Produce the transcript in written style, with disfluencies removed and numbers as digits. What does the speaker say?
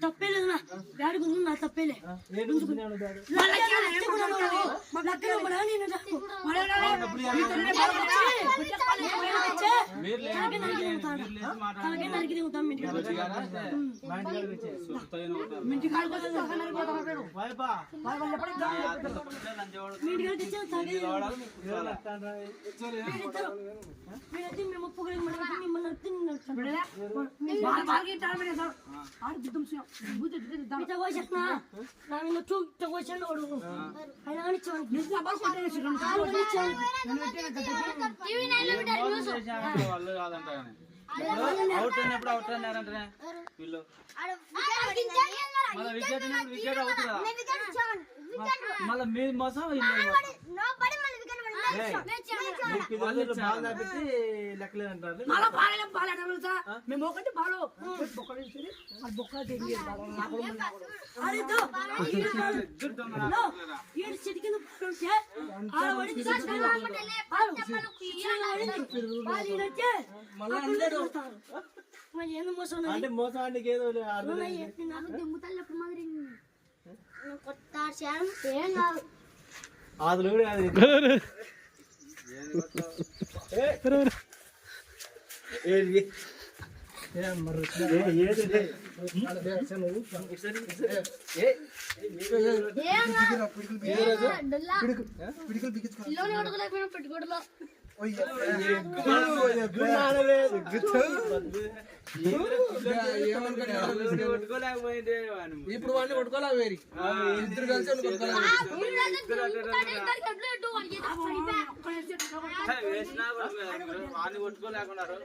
తప్పేలేదు నా బ్యాడ్ గుంజు నా తప్పేలే మళ్ళీ మీరు మోసం లెక్కలేదంటారు మేము ఒకటి బాలో అంటే మోసం అంటే ఏదో ఆదులు కూడా ఇప్పుడు వాడిని కొట్టుకోలే వేరి ఇద్దరు కలిసి కొట్టుకోలేకున్నారు